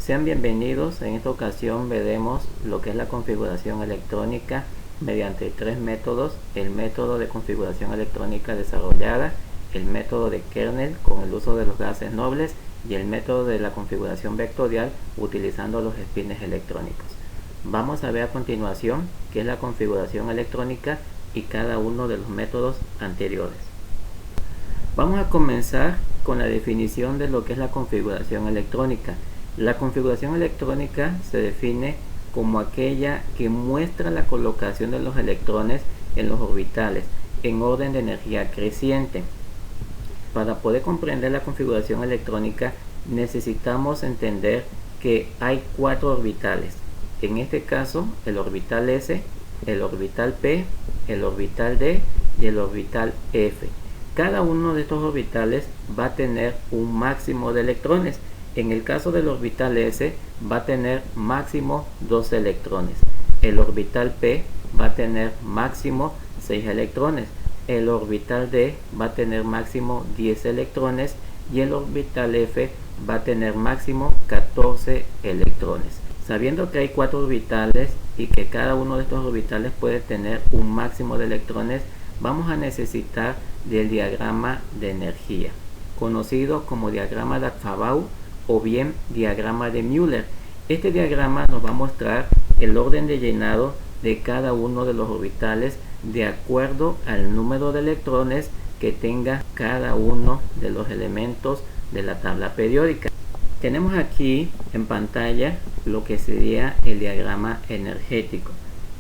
Sean bienvenidos. En esta ocasión veremos lo que es la configuración electrónica mediante tres métodos: el método de configuración electrónica desarrollada, el método de kernel con el uso de los gases nobles y el método de la configuración vectorial utilizando los espines electrónicos. Vamos a ver a continuación qué es la configuración electrónica y cada uno de los métodos anteriores. Vamos a comenzar con la definición de lo que es la configuración electrónica. La configuración electrónica se define como aquella que muestra la colocación de los electrones en los orbitales en orden de energía creciente. Para poder comprender la configuración electrónica necesitamos entender que hay cuatro orbitales. En este caso, el orbital S, el orbital P, el orbital D y el orbital F. Cada uno de estos orbitales va a tener un máximo de electrones. En el caso del orbital S va a tener máximo 2 electrones. El orbital P va a tener máximo 6 electrones. El orbital D va a tener máximo 10 electrones y el orbital F va a tener máximo 14 electrones. Sabiendo que hay cuatro orbitales y que cada uno de estos orbitales puede tener un máximo de electrones, vamos a necesitar del diagrama de energía, conocido como diagrama de Aufbau o bien diagrama de Müller. Este diagrama nos va a mostrar el orden de llenado de cada uno de los orbitales de acuerdo al número de electrones que tenga cada uno de los elementos de la tabla periódica. Tenemos aquí en pantalla lo que sería el diagrama energético,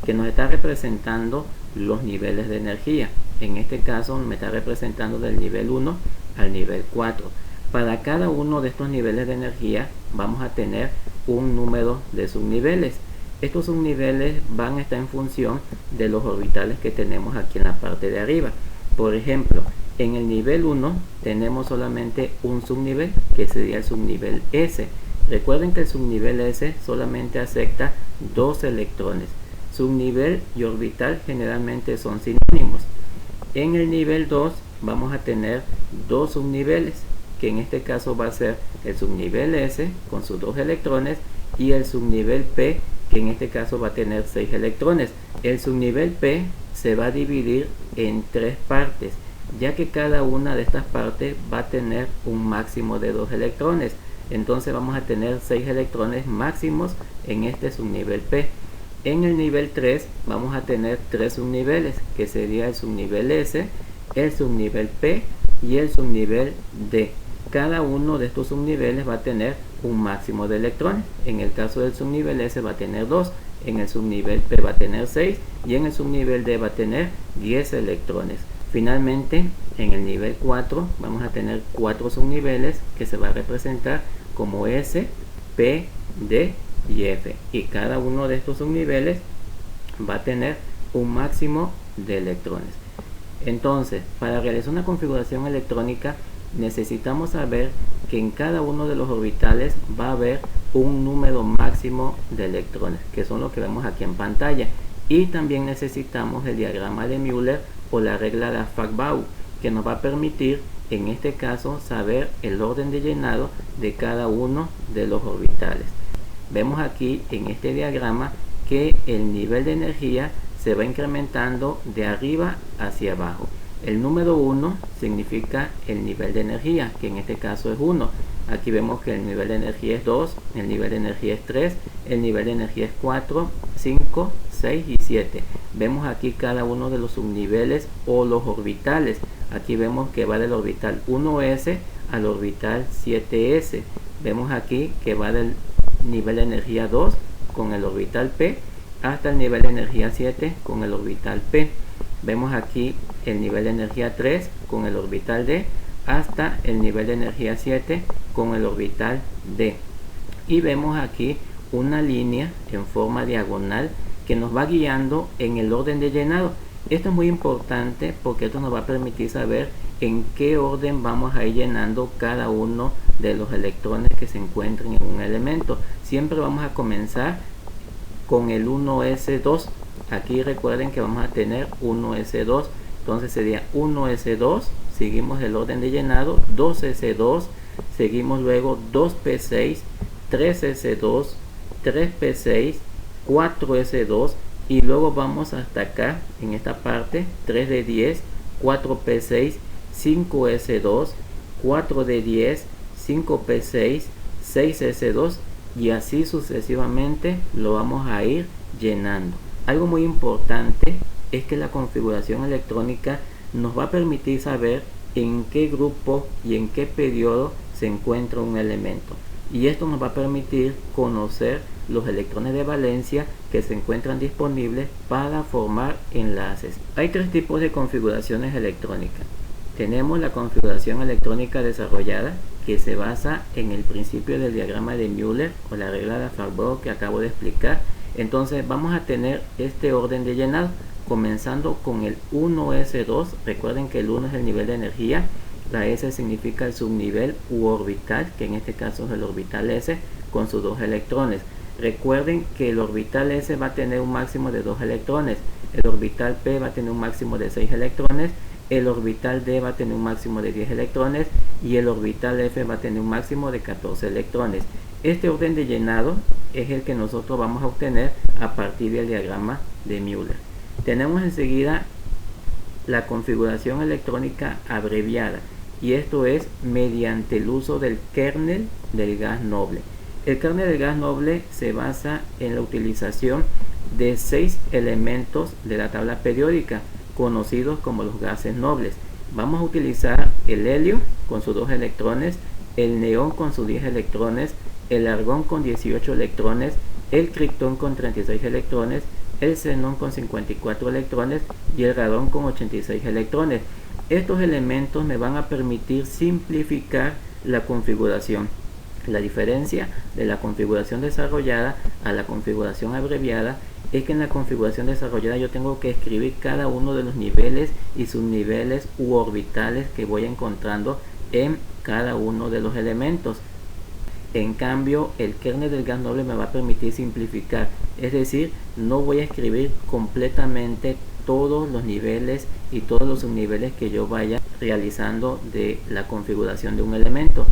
que nos está representando los niveles de energía. En este caso me está representando del nivel 1 al nivel 4. Para cada uno de estos niveles de energía vamos a tener un número de subniveles. Estos subniveles van a estar en función de los orbitales que tenemos aquí en la parte de arriba. Por ejemplo, en el nivel 1 tenemos solamente un subnivel, que sería el subnivel S. Recuerden que el subnivel S solamente acepta 2 electrones. Subnivel y orbital generalmente son sinónimos. En el nivel 2 vamos a tener dos subniveles, que en este caso va a ser el subnivel S con sus 2 electrones y el subnivel P, que en este caso va a tener 6 electrones. El subnivel P se va a dividir en 3 partes, ya que cada una de estas partes va a tener un máximo de 2 electrones. Entonces vamos a tener 6 electrones máximos en este subnivel P. En el nivel 3 vamos a tener 3 subniveles, que sería el subnivel S, el subnivel P y el subnivel D. Cada uno de estos subniveles va a tener un máximo de electrones. En el caso del subnivel S va a tener 2, en el subnivel P va a tener 6 y en el subnivel D va a tener 10 electrones. Finalmente, en el nivel 4 vamos a tener 4 subniveles que se va a representar como S, P, D y F. Y cada uno de estos subniveles va a tener un máximo de electrones. Entonces, para realizar una configuración electrónica necesitamos saber que en cada uno de los orbitales va a haber un número máximo de electrones, que son los que vemos aquí en pantalla. Y también necesitamos el diagrama de Müller o la regla de Aufbau, que nos va a permitir en este caso saber el orden de llenado de cada uno de los orbitales. Vemos aquí en este diagrama que el nivel de energía se va incrementando de arriba hacia abajo. El número 1 significa el nivel de energía, que en este caso es 1. Aquí vemos que el nivel de energía es 2, el nivel de energía es 3, el nivel de energía es 4, 5, 6 y 7. Vemos aquí cada uno de los subniveles o los orbitales. Aquí vemos que va del orbital 1S al orbital 7S. Vemos aquí que va del nivel de energía 2 con el orbital P hasta el nivel de energía 7 con el orbital P. Vemos aquí el nivel de energía 3 con el orbital D hasta el nivel de energía 7 con el orbital D. Y vemos aquí una línea en forma diagonal que nos va guiando en el orden de llenado. Esto es muy importante porque esto nos va a permitir saber en qué orden vamos a ir llenando cada uno de los electrones que se encuentren en un elemento. Siempre vamos a comenzar con el 1s2. Aquí recuerden que vamos a tener 1s2, entonces sería 1s2, seguimos el orden de llenado, 2s2, seguimos luego 2p6, 3S2, 3P6, 4S2 y luego vamos hasta acá en esta parte 3D10, 4P6, 5S2, 4D10, 5P6, 6S2 y así sucesivamente lo vamos a ir llenando. Algo muy importante es que la configuración electrónica nos va a permitir saber en qué grupo y en qué periodo se encuentra un elemento, y esto nos va a permitir conocer los electrones de valencia que se encuentran disponibles para formar enlaces. Hay tres tipos de configuraciones electrónicas. Tenemos la configuración electrónica desarrollada, que se basa en el principio del diagrama de Müller o la regla de Farbauer que acabo de explicar. Entonces vamos a tener este orden de llenado, comenzando con el 1S2. Recuerden que el 1 es el nivel de energía, la S significa el subnivel u orbital, que en este caso es el orbital S con sus 2 electrones. Recuerden que el orbital S va a tener un máximo de 2 electrones, el orbital P va a tener un máximo de 6 electrones, el orbital D va a tener un máximo de 10 electrones y el orbital F va a tener un máximo de 14 electrones. Este orden de llenado es el que nosotros vamos a obtener a partir del diagrama de Müller. Tenemos enseguida la configuración electrónica abreviada, y esto es mediante el uso del kernel del gas noble. El kernel del gas noble se basa en la utilización de 6 elementos de la tabla periódica, conocidos como los gases nobles. Vamos a utilizar el helio con sus 2 electrones, el neón con sus 10 electrones, el argón con 18 electrones, el criptón con 36 electrones, el xenón con 54 electrones y el radón con 86 electrones. Estos elementos me van a permitir simplificar la configuración. La diferencia de la configuración desarrollada a la configuración abreviada es que en la configuración desarrollada yo tengo que escribir cada uno de los niveles y subniveles u orbitales que voy encontrando en cada uno de los elementos. En cambio, el kernel del gas noble me va a permitir simplificar, es decir, no voy a escribir completamente todos los niveles y todos los subniveles que yo vaya realizando de la configuración de un elemento.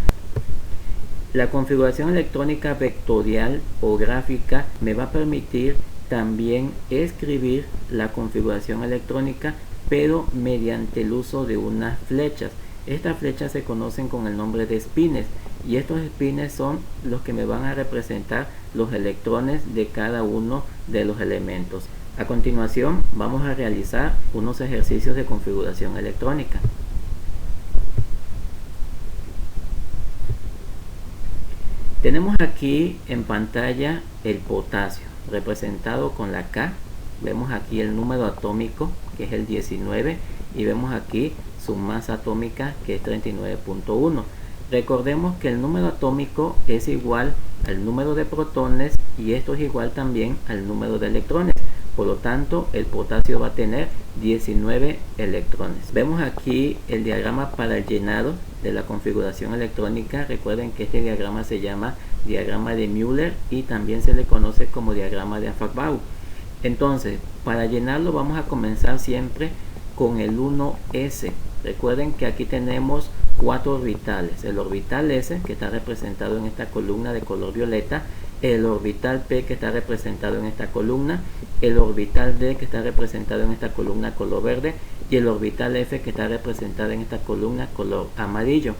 La configuración electrónica vectorial o gráfica me va a permitir también escribir la configuración electrónica, pero mediante el uso de unas flechas. Estas flechas se conocen con el nombre de espines, y estos espines son los que me van a representar los electrones de cada uno de los elementos. A continuación vamos a realizar unos ejercicios de configuración electrónica. Tenemos aquí en pantalla el potasio representado con la K. Vemos aquí el número atómico, que es el 19, y vemos aquí su masa atómica, que es 39.1. Recordemos que el número atómico es igual al número de protones y esto es igual también al número de electrones. Por lo tanto, el potasio va a tener 19 electrones. Vemos aquí el diagrama para el llenado de la configuración electrónica. Recuerden que este diagrama se llama diagrama de Müller y también se le conoce como diagrama de Afarbauer. Entonces, para llenarlo vamos a comenzar siempre con el 1s. Recuerden que aquí tenemos 4 orbitales. El orbital S, que está representado en esta columna de color violeta, el orbital P, que está representado en esta columna, el orbital D, que está representado en esta columna color verde, y el orbital F, que está representado en esta columna color amarillo.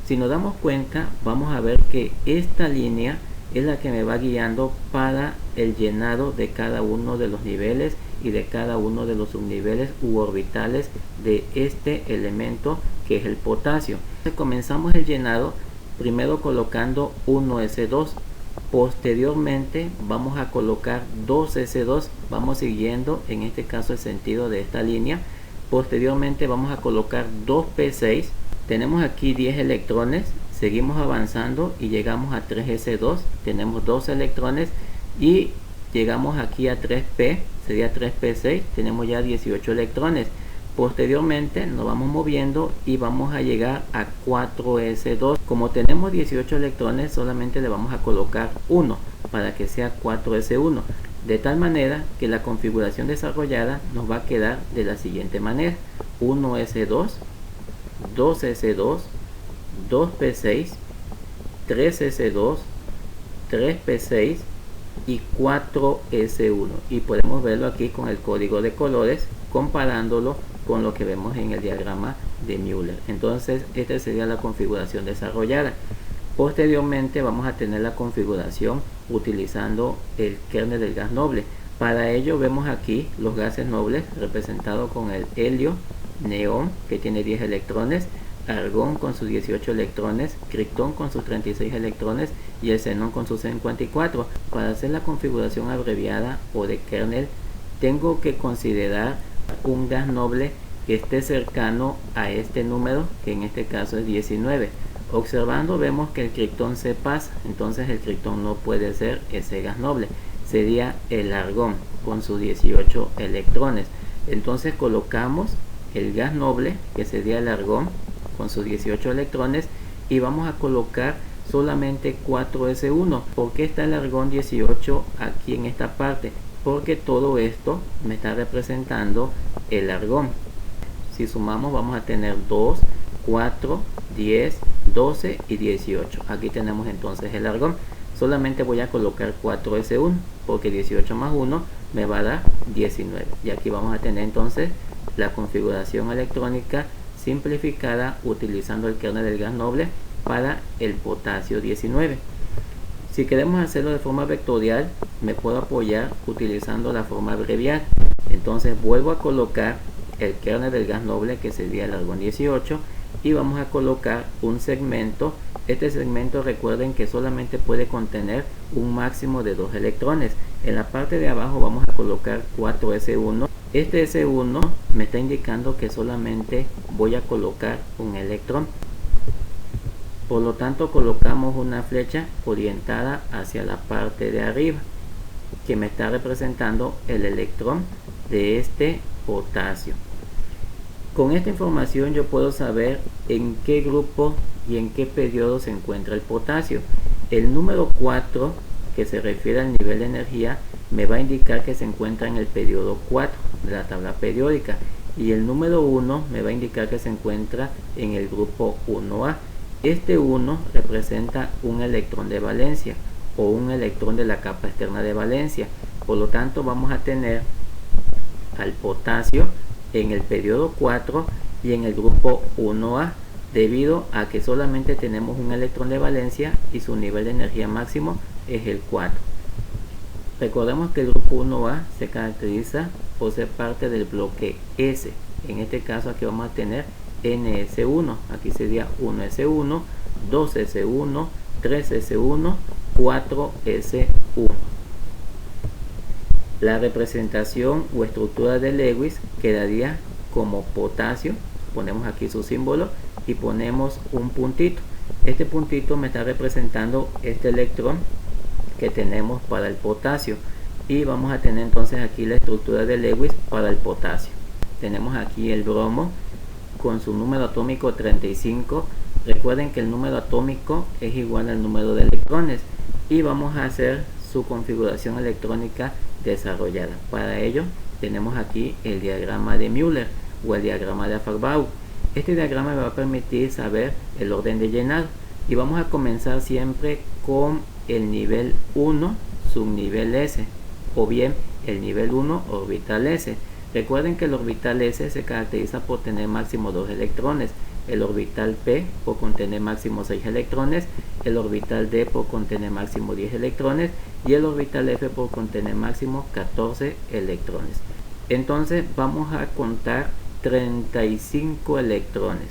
Si nos damos cuenta, vamos a ver que esta línea es la que me va guiando para el llenado de cada uno de los niveles y de cada uno de los subniveles u orbitales de este elemento, que es el potasio. Entonces comenzamos el llenado primero colocando 1s2. Posteriormente vamos a colocar 2s2, vamos siguiendo en este caso el sentido de esta línea. Posteriormente vamos a colocar 2p6, tenemos aquí 10 electrones, seguimos avanzando y llegamos a 3s2, tenemos 2 electrones y llegamos aquí a 3p, sería 3p6, tenemos ya 18 electrones. Posteriormente nos vamos moviendo y vamos a llegar a 4s2. Como tenemos 18 electrones, solamente le vamos a colocar 1 para que sea 4s1, de tal manera que la configuración desarrollada nos va a quedar de la siguiente manera: 1s2, 2s2, 2p6, 3s2, 3p6 y 4s1, y podemos verlo aquí con el código de colores comparándolo con lo que vemos en el diagrama de Müller. Entonces esta sería la configuración desarrollada. Posteriormente vamos a tener la configuración utilizando el kernel del gas noble. Para ello vemos aquí los gases nobles representados con el helio, neón, que tiene 10 electrones, argón con sus 18 electrones, criptón con sus 36 electrones y el xenón con sus 54. Para hacer la configuración abreviada o de kernel, tengo que considerar un gas noble que esté cercano a este número, que en este caso es 19. Observando vemos que el criptón se pasa, entonces el criptón no puede ser ese gas noble, sería el argón con sus 18 electrones. Entonces colocamos el gas noble, que sería el argón con sus 18 electrones, y vamos a colocar solamente 4s1. ¿Por qué está el argón 18 aquí en esta parte? Porque todo esto me está representando el argón. Si sumamos vamos a tener 2, 4, 10, 12 y 18. Aquí tenemos entonces el argón. Solamente voy a colocar 4s1 porque 18 más 1 me va a dar 19. Y aquí vamos a tener entonces la configuración electrónica simplificada utilizando el kernel del gas noble para el potasio 19. Si queremos hacerlo de forma vectorial, me puedo apoyar utilizando la forma abreviada. Entonces vuelvo a colocar el kernel del gas noble, que sería el argón 18, y vamos a colocar un segmento. Este segmento, recuerden que solamente puede contener un máximo de 2 electrones. En la parte de abajo vamos a colocar 4s1. Este s1 me está indicando que solamente voy a colocar un electrón. Por lo tanto colocamos una flecha orientada hacia la parte de arriba, que me está representando el electrón de este potasio. Con esta información yo puedo saber en qué grupo y en qué periodo se encuentra el potasio. El número 4, que se refiere al nivel de energía, me va a indicar que se encuentra en el periodo 4 de la tabla periódica, y el número 1 me va a indicar que se encuentra en el grupo 1A. Este 1 representa un electrón de valencia o un electrón de la capa externa de valencia. Por lo tanto vamos a tener al potasio en el periodo 4 y en el grupo 1A, debido a que solamente tenemos un electrón de valencia y su nivel de energía máximo es el 4. Recordemos que el grupo 1A se caracteriza por ser parte del bloque S. En este caso aquí vamos a tener NS1, aquí sería 1S1, 2S1, 3S1, 4S1. La representación o estructura de Lewis quedaría como potasio. Ponemos aquí su símbolo y ponemos un puntito. Este puntito me está representando este electrón que tenemos para el potasio, y vamos a tener entonces aquí la estructura de Lewis para el potasio. Tenemos aquí el bromo con su número atómico 35. Recuerden que el número atómico es igual al número de electrones, y vamos a hacer su configuración electrónica desarrollada. Para ello tenemos aquí el diagrama de Müller o el diagrama de Affarbau. Este diagrama me va a permitir saber el orden de llenado, y vamos a comenzar siempre con el nivel 1 subnivel S, o bien el nivel 1 orbital S. Recuerden que el orbital S se caracteriza por tener máximo 2 electrones, el orbital P por contener máximo 6 electrones, el orbital D por contener máximo 10 electrones y el orbital F por contener máximo 14 electrones. Entonces vamos a contar 35 electrones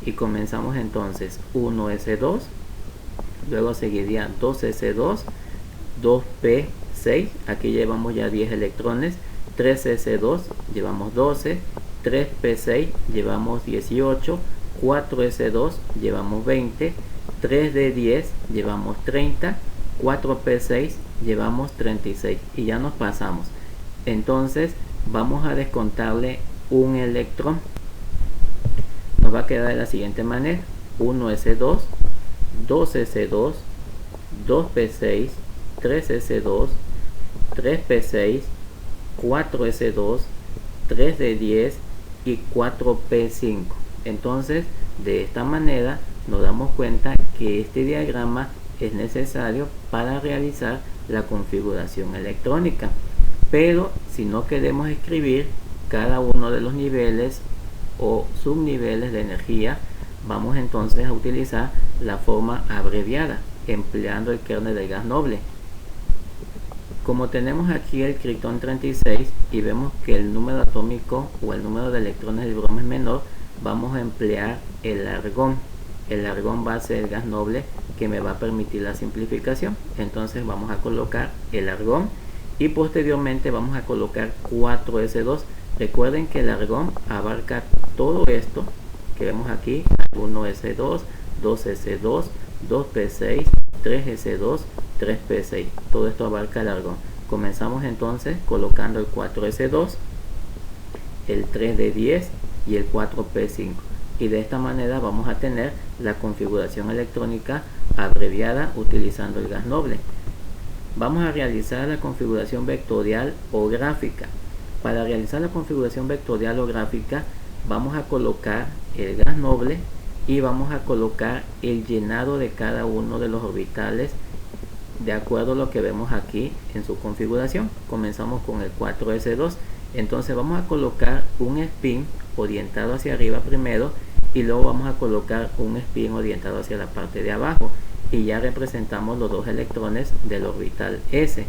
y comenzamos entonces 1s2, luego seguiría 2s2, 2p6, aquí llevamos ya 10 electrones, 3s2 llevamos 12, 3p6 llevamos 18, 4s2 llevamos 20, 3d10 llevamos 30, 4p6 llevamos 36 y ya nos pasamos. Entonces vamos a descontarle un electrón. Nos va a quedar de la siguiente manera: 1s2, 2s2, 2p6, 3s2, 3p6, 4s2, 3d10 y 4p5. Entonces de esta manera nos damos cuenta que este diagrama es necesario para realizar la configuración electrónica. Pero si no queremos escribir cada uno de los niveles o subniveles de energía, vamos entonces a utilizar la forma abreviada, empleando el kernel del gas noble. Como tenemos aquí el Krypton 36 y vemos que el número atómico o el número de electrones del bromo es menor, vamos a emplear el argón. El argón va a ser el gas noble que me va a permitir la simplificación. Entonces vamos a colocar el argón y posteriormente vamos a colocar 4s2. Recuerden que el argón abarca todo esto que vemos aquí: 1s2, 2s2, 2p6, 3s2, 3p6. Todo esto abarca el argón. Comenzamos entonces colocando el 4s2, el 3d10 y el 4p5. Y de esta manera vamos a tener la configuración electrónica abreviada utilizando el gas noble. Vamos a realizar la configuración vectorial o gráfica. Para realizar la configuración vectorial o gráfica vamos a colocar el gas noble y vamos a colocar el llenado de cada uno de los orbitales de acuerdo a lo que vemos aquí en su configuración. Comenzamos con el 4s2. Entonces vamos a colocar un spin orientado hacia arriba primero y luego vamos a colocar un spin orientado hacia la parte de abajo y ya representamos los dos electrones del orbital S.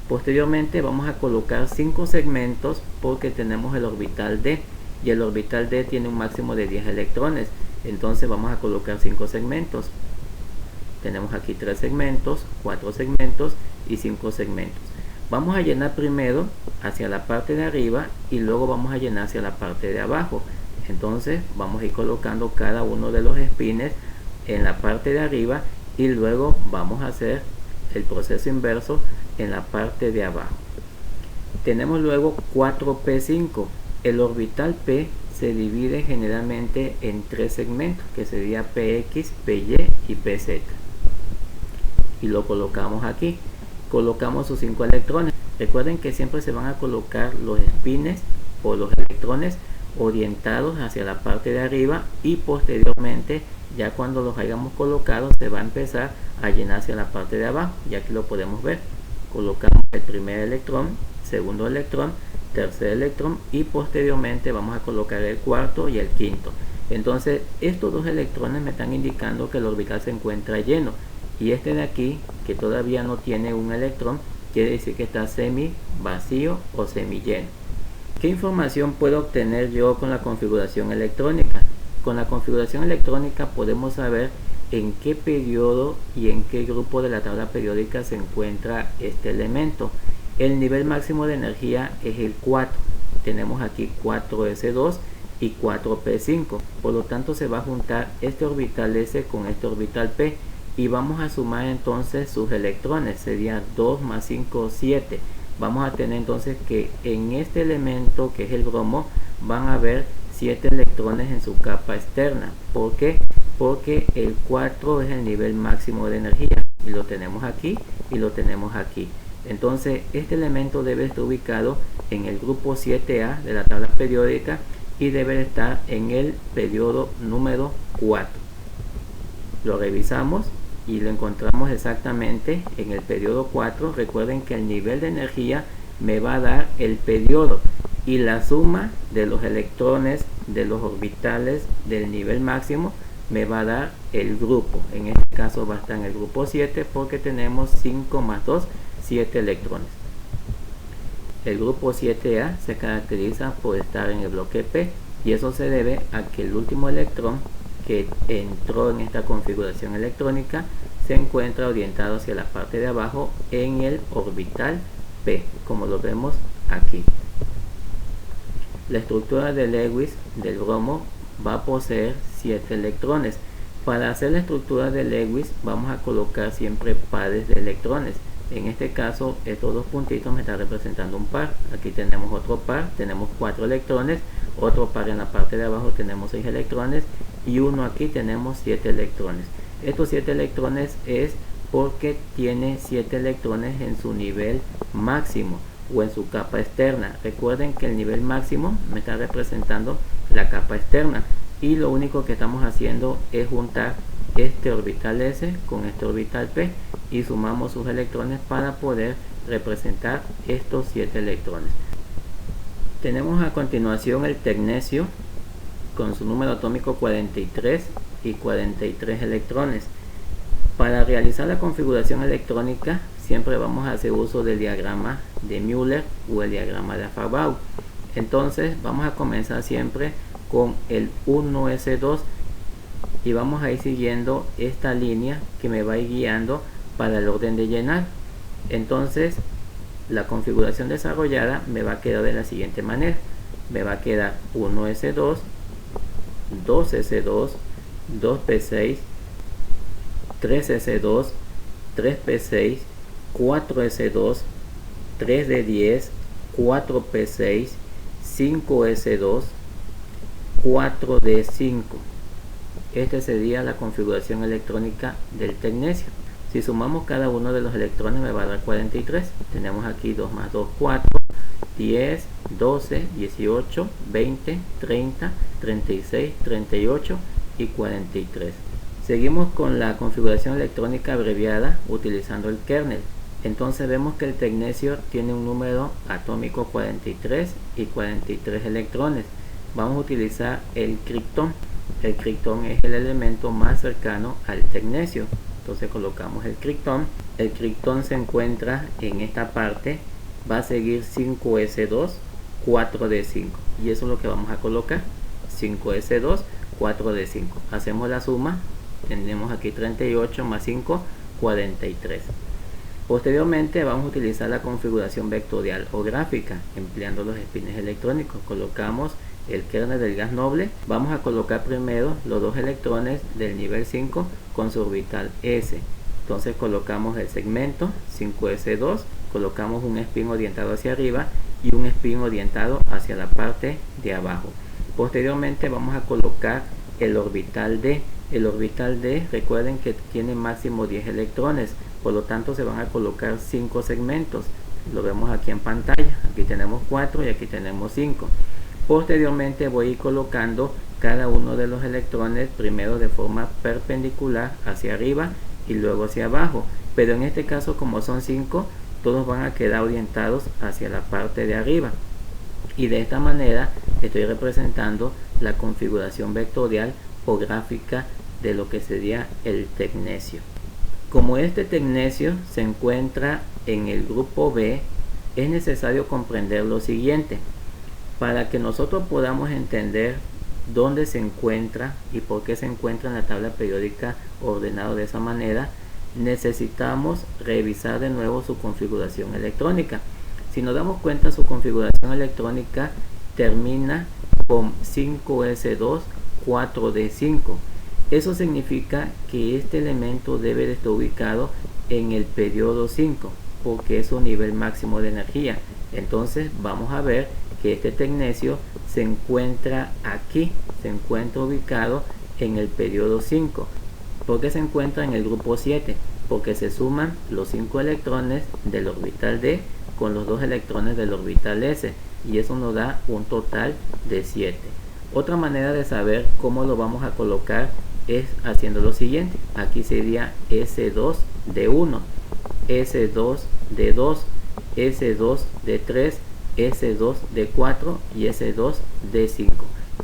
Posteriormente vamos a colocar 5 segmentos porque tenemos el orbital D y el orbital D tiene un máximo de 10 electrones. Entonces vamos a colocar 5 segmentos. Tenemos aquí 3 segmentos, 4 segmentos y 5 segmentos. Vamos a llenar primero hacia la parte de arriba y luego vamos a llenar hacia la parte de abajo. Entonces vamos a ir colocando cada uno de los spines en la parte de arriba y luego vamos a hacer el proceso inverso en la parte de abajo. Tenemos luego 4p5. El orbital P se divide generalmente en 3 segmentos, que sería px, py y pz. Y lo colocamos aquí. Colocamos sus 5 electrones. Recuerden que siempre se van a colocar los spines o los electrones orientados hacia la parte de arriba y posteriormente, ya cuando los hayamos colocado, se va a empezar a llenar hacia la parte de abajo. Y aquí lo podemos ver. Colocamos el primer electrón, segundo electrón, tercer electrón y posteriormente vamos a colocar el cuarto y el quinto. Entonces estos dos electrones me están indicando que el orbital se encuentra lleno, y este de aquí, que todavía no tiene un electrón, quiere decir que está semi vacío o semi lleno. ¿Qué información puedo obtener yo con la configuración electrónica? Con la configuración electrónica podemos saber en qué periodo y en qué grupo de la tabla periódica se encuentra este elemento. El nivel máximo de energía es el 4. Tenemos aquí 4s2 y 4p5. Por lo tanto se va a juntar este orbital S con este orbital P y vamos a sumar entonces sus electrones. Sería 2 más 5, 7. Vamos a tener entonces que en este elemento, que es el bromo, van a haber 7 electrones en su capa externa. ¿Por qué? Porque el 4 es el nivel máximo de energía y lo tenemos aquí y lo tenemos aquí. Entonces este elemento debe estar ubicado en el grupo 7A de la tabla periódica y debe estar en el periodo número 4. Lo revisamos y lo encontramos exactamente en el periodo 4. Recuerden que el nivel de energía me va a dar el periodo y la suma de los electrones de los orbitales del nivel máximo me va a dar el grupo. En este caso va a estar en el grupo 7 porque tenemos 5 más 2, 7 electrones. El grupo 7A se caracteriza por estar en el bloque P y eso se debe a que el último electrón que entró en esta configuración electrónica se encuentra orientado hacia la parte de abajo en el orbital P, como lo vemos aquí. La estructura de Lewis del bromo va a poseer 7 electrones. Para hacer la estructura de Lewis vamos a colocar siempre pares de electrones. En este caso estos dos puntitos me están representando un par. Aquí tenemos otro par, tenemos 4 electrones. Otro par en la parte de abajo tenemos 6 electrones y uno aquí tenemos 7 electrones. Estos 7 electrones es porque tiene 7 electrones en su nivel máximo o en su capa externa. Recuerden que el nivel máximo me está representando la capa externa y lo único que estamos haciendo es juntar este orbital S con este orbital P. y sumamos sus electrones para poder representar estos 7 electrones. Tenemos a continuación el tecnecio con su número atómico 43 y 43 electrones. Para realizar la configuración electrónica siempre vamos a hacer uso del diagrama de Müller o el diagrama de Aufbau. Entonces vamos a comenzar siempre con el 1s2 y vamos a ir siguiendo esta línea que me va a ir guiando para el orden de llenar. Entonces la configuración desarrollada me va a quedar de la siguiente manera: me va a quedar 1s2, 2s2, 2p6, 3s2, 3p6, 4s2, 3d10, 4p6, 5s2, 4d5. Esta sería la configuración electrónica del tecnecio. Si sumamos cada uno de los electrones me va a dar 43. Tenemos aquí 2 más 2, 4, 10, 12, 18, 20, 30, 36, 38 y 43. Seguimos con la configuración electrónica abreviada utilizando el kernel. Entonces vemos que el tecnecio tiene un número atómico 43 y 43 electrones. Vamos a utilizar el criptón. El criptón es el elemento más cercano al tecnecio. Entonces colocamos el criptón. El criptón se encuentra en esta parte. Va a seguir 5s2, 4d5. Y eso es lo que vamos a colocar. 5s2, 4d5. Hacemos la suma. Tenemos aquí 38 más 5, 43. Posteriormente vamos a utilizar la configuración vectorial o gráfica empleando los espines electrónicos. Colocamos el kernel del gas noble. Vamos a colocar primero los 2 electrones del nivel 5 con su orbital s. Entonces colocamos el segmento 5s2, colocamos un spin orientado hacia arriba y un spin orientado hacia la parte de abajo. Posteriormente vamos a colocar el orbital d. El orbital d, recuerden que tiene máximo 10 electrones, por lo tanto se van a colocar 5 segmentos. Lo vemos aquí en pantalla. Aquí tenemos 4 y aquí tenemos 5. Posteriormente voy a ir colocando cada uno de los electrones primero de forma perpendicular hacia arriba y luego hacia abajo, pero en este caso, como son 5, todos van a quedar orientados hacia la parte de arriba, y de esta manera estoy representando la configuración vectorial o gráfica de lo que sería el tecnecio. Como este tecnecio se encuentra en el grupo B, es necesario comprender lo siguiente. Para que nosotros podamos entender dónde se encuentra y por qué se encuentra en la tabla periódica ordenado de esa manera, necesitamos revisar de nuevo su configuración electrónica. Si nos damos cuenta, su configuración electrónica termina con 5s2, 4d5. Eso significa que este elemento debe de estar ubicado en el periodo 5, porque es su nivel máximo de energía. Entonces vamos a ver que este tecnecio se encuentra aquí, se encuentra ubicado en el periodo 5. ¿Por qué se encuentra en el grupo 7? Porque se suman los 5 electrones del orbital d con los 2 electrones del orbital s, y eso nos da un total de 7. Otra manera de saber cómo lo vamos a colocar es haciendo lo siguiente. Aquí sería S2D1, S2D2, S2D3, S2D4 y S2D5.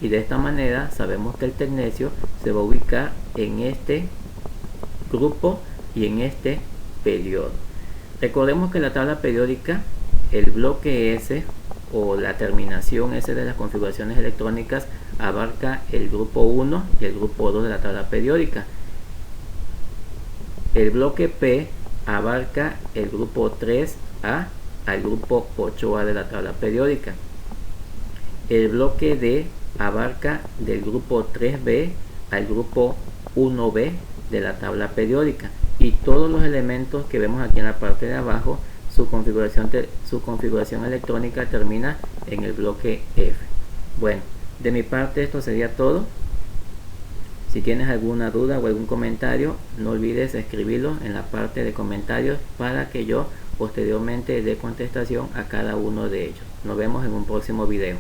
Y de esta manera sabemos que el tecnecio se va a ubicar en este grupo y en este periodo. Recordemos que la tabla periódica, el bloque S o la terminación S de las configuraciones electrónicas abarca el grupo 1 y el grupo 2 de la tabla periódica. El bloque P abarca el grupo 3A al grupo 8A de la tabla periódica. El bloque D abarca del grupo 3B al grupo 1B de la tabla periódica, y todos los elementos que vemos aquí en la parte de abajo, su configuración electrónica termina en el bloque F. Bueno, de mi parte esto sería todo. Si tienes alguna duda o algún comentario, no olvides escribirlo en la parte de comentarios para que yo posteriormente dé contestación a cada uno de ellos. Nos vemos en un próximo video.